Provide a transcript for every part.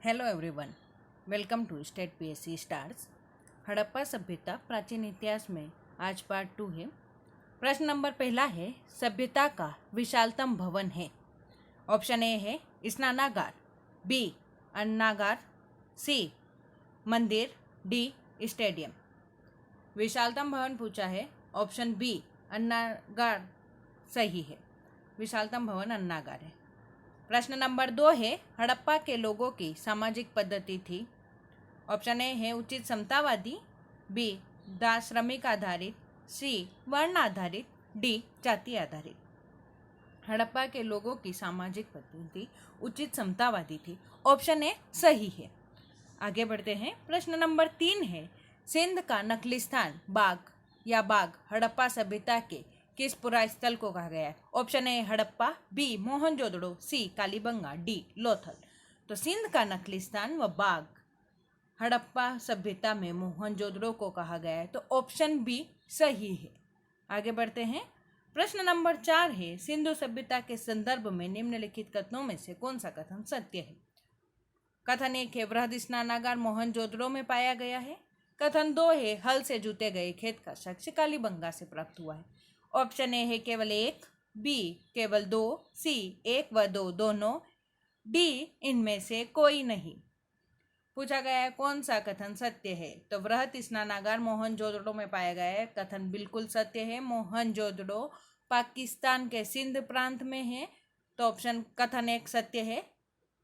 Hello everyone, welcome to state PSC stars. Harappa सभ्यता प्राचीन इतिहास में आज पार्ट 2 है। प्रश्न नंबर पहला है, सभ्यता का विशालतम भवन है। ऑप्शन ए है स्नानागार, बी अन्नागार, सी मंदिर, डी स्टेडियम। विशालतम भवन पूछा है, ऑप्शन बी अन्नागार सही है। विशालतम भवन अन्नागार है। प्रश्न नंबर 2 है, हड़प्पा के लोगों की सामाजिक पद्धति थी। ऑप्शन ए है उचित समतावादी, बी दास श्रमिक आधारित, सी वर्ण आधारित, डी जाति आधारित। हड़प्पा के लोगों की सामाजिक पद्धति उचित समतावादी थी। ऑप्शन ए सही है। आगे बढ़ते हैं। प्रश्न नंबर 3 है, सिंध का नखलिस्तान बाग या बाग हड़प्पा सभ्यता के किस पुरा स्थल को कहा गया है? Option A Harappa, B Mohenjodaro, C Kalibanga, D Lothal. तो सिंध का नखलिस्तान व बाग हड़प्पा सभ्यता में मोहनजोदड़ो को कहा गया है। तो ऑप्शन बी सही है। आगे बढ़ते हैं। प्रश्न नंबर 4 है, सिंधु सभ्यता के संदर्भ में निम्नलिखित कथनों में से कौन सा कथन सत्य है? कथन 1 है, वृहद स्नानागार मोहनजोदड़ो में पाया गया है। कथन 2 है, हल से जुते गए खेत का साक्ष्य कालीबंगा से प्राप्त हुआ है। ऑप्शन ए है केवल 1, बी केवल 2, सी 1 व 2 दोनों, डी इनमें से कोई नहीं। पूछा गया है कौन सा कथन सत्य है? तो वृहद स्नानागार मोहनजोदड़ो में पाया गया है। कथन बिल्कुल सत्य है। मोहनजोदड़ो पाकिस्तान के सिंध प्रांत में है। तो ऑप्शन कथन 1 सत्य है।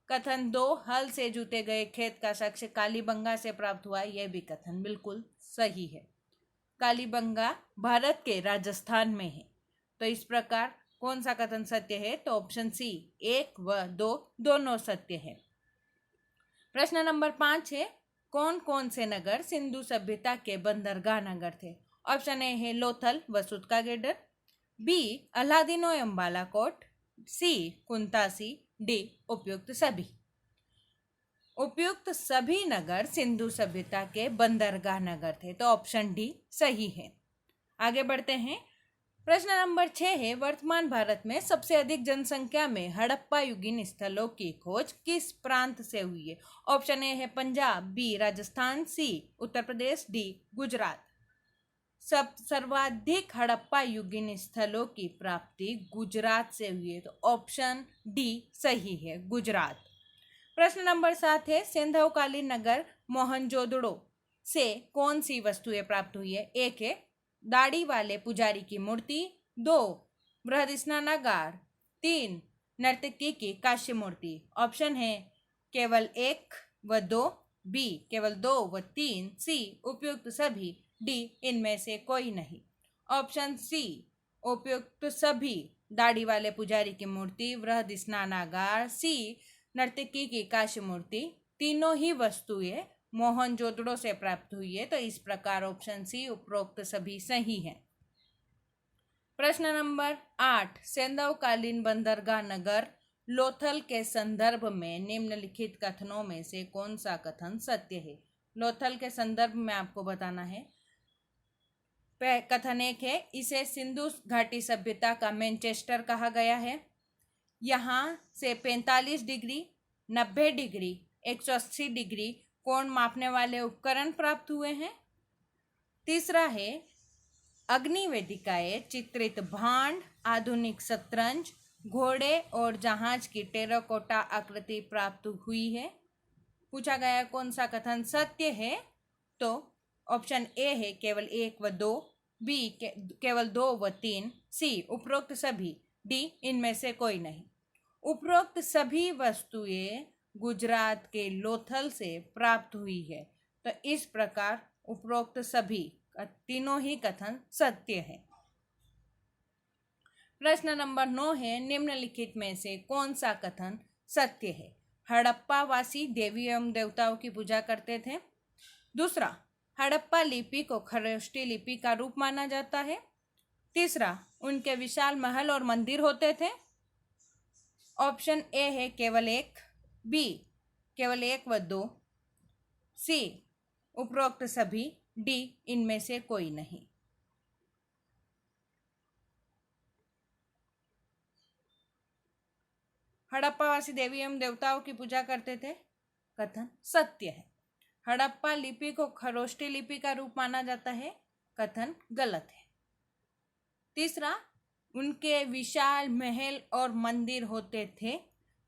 कथन 2, हल से जुते गए खेत का साक्ष्य कालीबंगा से प्राप्त हुआ, यह भी कथन बिल्कुल सही है। कालीबंगा भारत के राजस्थान में है। तो इस प्रकार कौन सा कथन सत्य है? तो ऑप्शन सी 1 व 2 दोनों सत्य है। प्रश्न नंबर 5 है, कौन कौन से नगर सिंधु सभ्यता के बंदरगाह नगर थे? ऑप्शन ए है लोथल व सुत्कागेडर, बी अलादीनो एवं बालाकोट, सी कुंतासी, डी उपयुक्त सभी। उपयुक्त सभी नगर सिंधु सभ्यता के बंदरगाह नगर थे। तो ऑप्शन डी सही है। आगे बढ़ते हैं। प्रश्न नंबर 6 है, वर्तमान भारत में सबसे अधिक जनसंख्या में हड़प्पा युगीन स्थलों की खोज किस प्रांत से हुई है? ऑप्शन ए है पंजाब, बी राजस्थान, सी उत्तर प्रदेश, डी गुजरात। सर्वाधिक हड़प्पा युगीन स्थलों की प्राप्ति गुजरात से हुई है। तो ऑप्शन डी सही है, गुजरात। प्रश्न नंबर 7 है, सिंधवकालीन नगर मोहनजोदड़ो से कौन सी वस्तुएं प्राप्त हुई है? एक है दाढ़ी वाले पुजारी की मूर्ति, 2 बृहद स्नानागार, 3 नर्तकी की कांस्य मूर्ति। ऑप्शन है केवल 1 व 2, बी केवल 2 व 3, सी उपयुक्त सभी, डी इनमें से कोई नहीं। ऑप्शन सी उपयुक्त सभी, दाढ़ी वाले पुजारी की मूर्ति, वृहद स्नानागार, सी नर्तकी की कांस्य मूर्ति, तीनों ही वस्तुएं मोहनजोदड़ो से प्राप्त हुई है। तो इस प्रकार ऑप्शन सी उपरोक्त सभी सही है। प्रश्न नंबर 8, सिंधवकालीन बंदरगाह नगर लोथल के संदर्भ में निम्नलिखित कथनों में से कौन सा कथन सत्य है? लोथल के संदर्भ में आपको बताना है। कथन 1 है, इसे सिंधु घाटी सभ्यता का मैनचेस्टर कहा गया है। यहाँ से 45 डिग्री, 90 डिग्री, 180 डिग्री कोण मापने वाले उपकरण प्राप्त हुए हैं। तीसरा है, अग्निवेदिकाएं, चित्रित भांड, आधुनिक शतरंज, घोड़े और जहाज की टेराकोटा आकृति प्राप्त हुई है। पूछा गया कौन सा कथन सत्य है? तो ऑप्शन ए है केवल 1 व 2, बी केवल 2 व 3, सी उपरोक्त सभी, डी इनमें से कोई नहीं। उपरोक्त सभी वस्तुएं गुजरात के लोथल से प्राप्त हुई है। तो इस प्रकार उपरोक्त सभी तीनों ही कथन सत्य है। प्रश्न नंबर 9 है, निम्नलिखित में से कौन सा कथन सत्य है? हड़प्पा वासी देवी एवं देवताओं की पूजा करते थे। दूसरा, हड़प्पा लिपि को खरोष्टी लिपि का रूप माना जाता है। तीसरा, उनके विशाल महल और मंदिर होते थे। ऑप्शन ए है केवल 1, बी केवल 1 व 2, सी उपरोक्त सभी, डी इनमें से कोई नहीं। हड़प्पावासी देवी एवं देवताओं की पूजा करते थे। कथन सत्य है। हड़प्पा लिपि को खरोष्टी लिपि का रूप माना जाता है, कथन गलत है। तीसरा, उनके विशाल महल और मंदिर होते थे,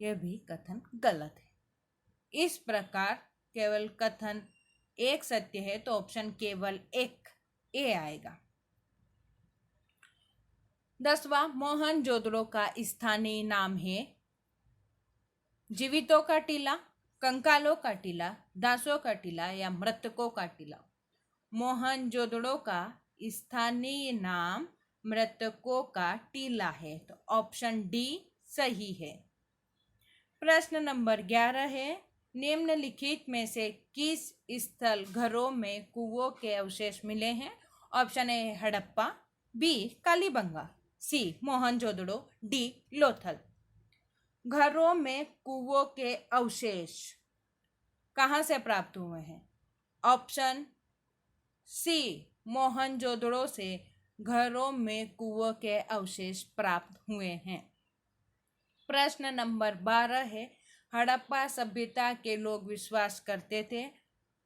यह भी कथन गलत है। इस प्रकार केवल कथन एक सत्य है, तो ऑप्शन केवल एक ए आएगा। 10वां, मोहनजोदड़ो का स्थानीय नाम है जीवितों का टीला, कंकालों का टीला, दासों का टीला या मृतकों का टीला। मोहनजोदड़ो का स्थानीय नाम मृतकों का टीला है, तो ऑप्शन डी सही है। प्रश्न नंबर 11 है, निम्नलिखित में से किस स्थल घरों में कुओं के अवशेष मिले हैं? Option A Harappa, B Kalibanga, C Mohenjodaro, D Lothal. घरों में कुओं के अवशेष कहाँ से प्राप्त हुए हैं? ऑप्शन सी मोहनजोदड़ो से घरों में कुओं के अवशेष प्राप्त हुए हैं। प्रश्न नंबर 12 है, हड़प्पा सभ्यता के लोग विश्वास करते थे?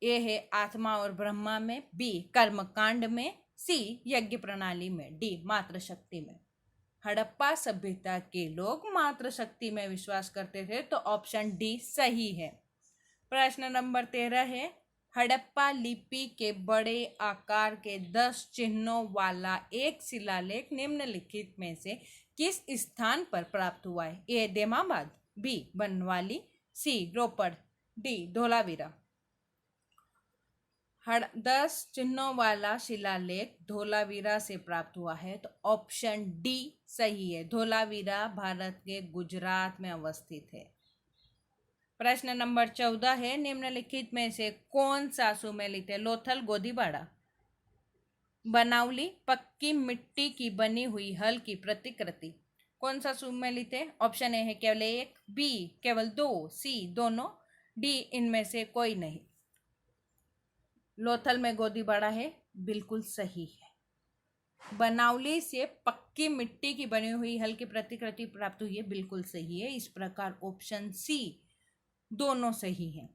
ए है आत्मा और ब्रह्मा में, बी कर्मकांड में, सी यज्ञ प्रणाली में, डी मातृ शक्ति में। हड़प्पा सभ्यता के लोग मातृ शक्ति में विश्वास करते थे, तो ऑप्शन डी सही है। प्रश्न नंबर 13 है, हड़प्पा लिपि के बड़े आकार के 10 चिन्हों वाला एक शिलालेख निम्नलिखित में से किस स्थान पर प्राप्त हुआ है? ए देमाबाद, बी बनवाली, सी रोपड़, डी धोलावीरा। 10 चिन्हों वाला शिलालेख धोलावीरा से प्राप्त हुआ है, तो ऑप्शन डी सही है। धोलावीरा भारत के गुजरात में अवस्थित है। प्रश्न नंबर 14 है, निम्नलिखित में से कौन सा सुमेलित है? लोथल, गोदीबाड़ा, बनावली, पक्की मिट्टी की बनी हुई हल की प्रतिकृति, कौन सा सुमेलित है? ऑप्शन ए है केवल एक, बी केवल दो, सी दोनों, डी इनमें से कोई नहीं। लोथल में गोदीबाड़ा है, बिल्कुल सही है। बनावली से पक्की मिट्टी की बनी हुई हल की प्रतिकृति प्राप्त हुई है, बिल्कुल सही है। इस प्रकार ऑप्शन सी दोनों सही हैं।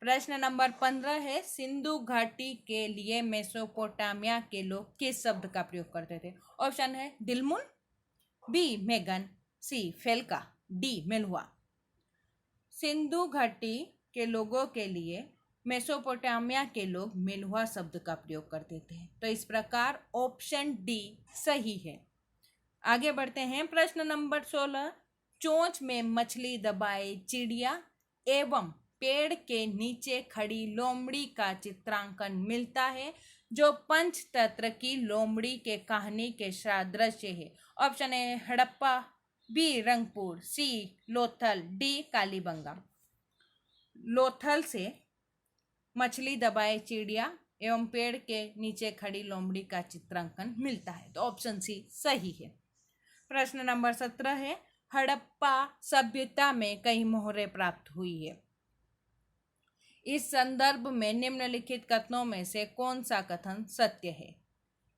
प्रश्न नंबर 15 है, सिंधु घाटी के लिए मेसोपोटामिया के लोग किस शब्द का प्रयोग करते थे? ऑप्शन है दिलमुन, बी मेगन, सी फेल्का, डी मेलुआ। सिंधु घाटी के लोगों के लिए मेसोपोटामिया के लोग मेलुआ शब्द का प्रयोग करते थे, तो इस प्रकार ऑप्शन डी सही है। आगे बढ़ते हैं। प्रश्न नंबर 16, चोंच में मछली दबाए चिड़िया एवं पेड़ के नीचे खड़ी लोमड़ी का चित्रांकन मिलता है, जो पंचतंत्र की लोमड़ी के कहानी के सादृश्य है। Option A Harappa, B Rangpur, C Lothal, D Kalibanga. Lothal से मछली दबाए चिड़िया एवं पेड़ के नीचे खड़ी लोमड़ी का चित्रांकन मिलता है, तो ऑप्शन सी सही है। प्रश्न नंबर 17 है, हड़प्पा सभ्यता में कई मोहरें प्राप्त हुई है। इस संदर्भ में निम्नलिखित कथनों में से कौन सा कथन सत्य है?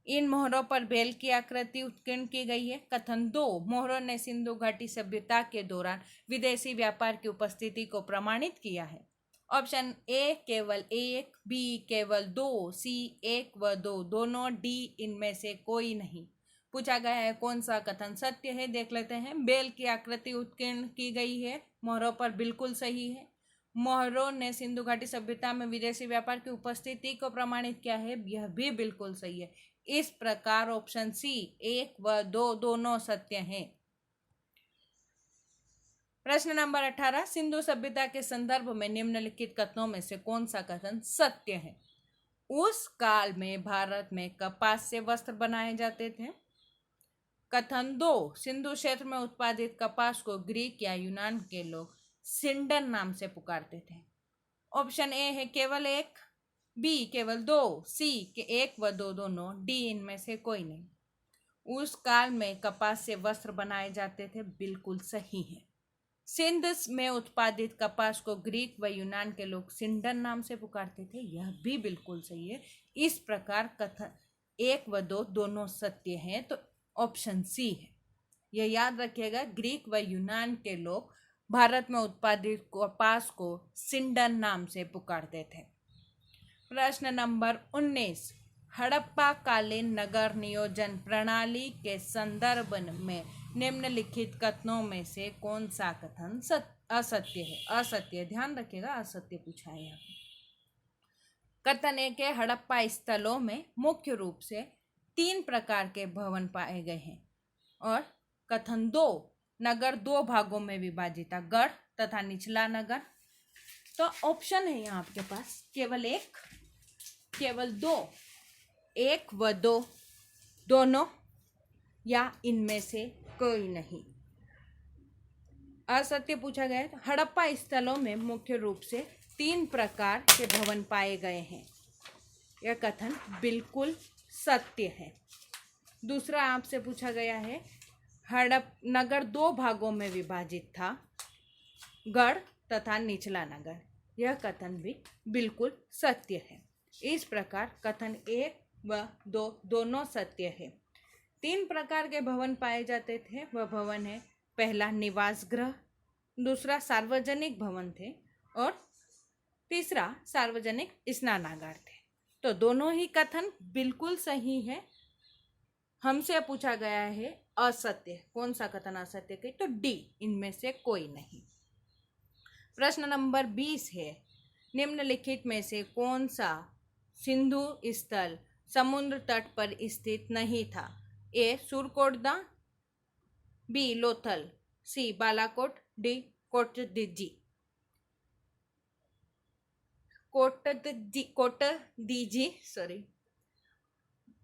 इन मोहरों पर बेल की आकृति उत्कीर्ण की गई है। कथन 2, मोहरों ने सिंधु घाटी सभ्यता के दौरान विदेशी व्यापार की उपस्थिति को प्रमाणित किया है। ऑप्शन ए केवल एक, बी केवल दो, सी एक व दो दोनों, डी इनमें से कोई नहीं। पूछा गया है कौन सा कथन सत्य है, देख लेते हैं। बेल की आकृति उत्कीर्ण की गई है मोहरों पर, बिल्कुल सही है। मोहरों ने सिंधु घाटी सभ्यता में विदेशी व्यापार की उपस्थिति को प्रमाणित किया है, यह भी बिल्कुल सही है। इस प्रकार ऑप्शन सी एक व दो दोनों सत्य हैं। प्रश्न नंबर 18, सिंधु सभ्यता के संदर्भ में निम्नलिखित कथनों में से कौन सा कथन सत्य है? उस काल में भारत में कपास से वस्त्र बनाए जाते थे। कथन 2, सिंधु क्षेत्र में उत्पादित कपास को ग्रीक या यूनान के लोग सिंडन नाम से पुकारते थे। ऑप्शन ए है केवल एक, बी केवल दो, सी के एक व दो दोनों, डी इनमें से कोई नहीं। उस काल में कपास से वस्त्र बनाए जाते थे, बिल्कुल सही है। सिंध में उत्पादित कपास को ग्रीक व यूनान के लोग सिंडन नाम से पुकारते थे, यह भी बिल्कुल सही है। इस प्रकार कथन एक व दो दोनों सत्य हैं, तो ऑप्शन सी है। यह याद रखिएगा, ग्रीक व यूनान के लोग भारत में उत्पादित कपास को सिंडन नाम से पुकारते थे। प्रश्न नंबर 19, हड़प्पा कालीन नगर नियोजन प्रणाली के संदर्भ में निम्नलिखित कथनों में से कौन सा कथन असत्य है? असत्य, ध्यान रखिएगा, असत्य पूछा है यहाँ पे। कथन 1 है, हड़प्पा स्थलों में मुख्य रूप से 3 प्रकार के भवन पाए गए हैं। और कथन 2, नगर 2 भागों में विभाजित था, गढ़ तथा निचला नगर। तो ऑप्शन है यहाँ आपके पास केवल 1, केवल 2, 1 व 2, दोनों, या इनमें से कोई नहीं। असत्य पूछा गया है। हड़प्पा स्थलों में मुख्य रूप से 3 प्रकार के भवन पाए गए हैं। यह कथन बिल्कुल सत्य है। दूसरा आपसे पूछा गया है, नगर 2 भागों में विभाजित था, गढ़ तथा निचला नगर। यह कथन भी बिल्कुल सत्य है। इस प्रकार कथन 1 व 2 दोनों सत्य है। 3 प्रकार के भवन पाए जाते थे। वह भवन है, पहला निवास गृह, दूसरा सार्वजनिक भवन थे, और तीसरा सार्वजनिक स्नानागार थे। तो दोनों ही कथन बिल्कुल सही है। हमसे पूछा गया है असत्य, कौन सा कथन असत्य है? तो डी, इनमें से कोई नहीं। प्रश्न नंबर 20 है, निम्नलिखित में से कौन सा सिंधु स्थल समुद्र तट पर स्थित नहीं था? ए सुरकोटदा, बी लोथल, सी बालाकोट, डी कोटदीजी,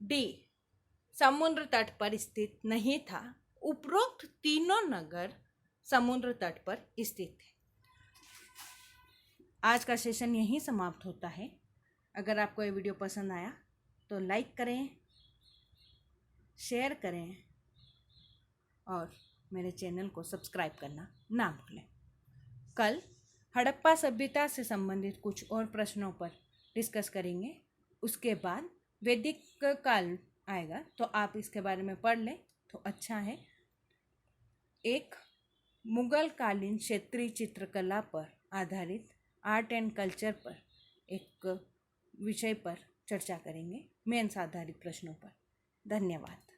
डी समुद्र तट पर स्थित नहीं था। उपरोक्त तीनों नगर समुद्र तट पर स्थित थे। आज का सेशन यहीं समाप्त होता है। अगर आपको ये वीडियो पसंद आया तो लाइक करें, शेयर करें और मेरे चैनल को सब्सक्राइब करना ना भूलें। कल हड़प्पा सभ्यता से संबंधित कुछ और प्रश्नों पर डिस्कस करेंगे। उसके बाद वैदिक काल आएगा, तो आप इसके बारे में पढ़ लें तो अच्छा है। एक मुगल कालीन क्षेत्रीय चित्रकला पर आधारित आर्ट एंड कल्चर पर एक विषय पर चर्चा करेंगे, मेंस आधारित प्रश्नों पर। धन्यवाद।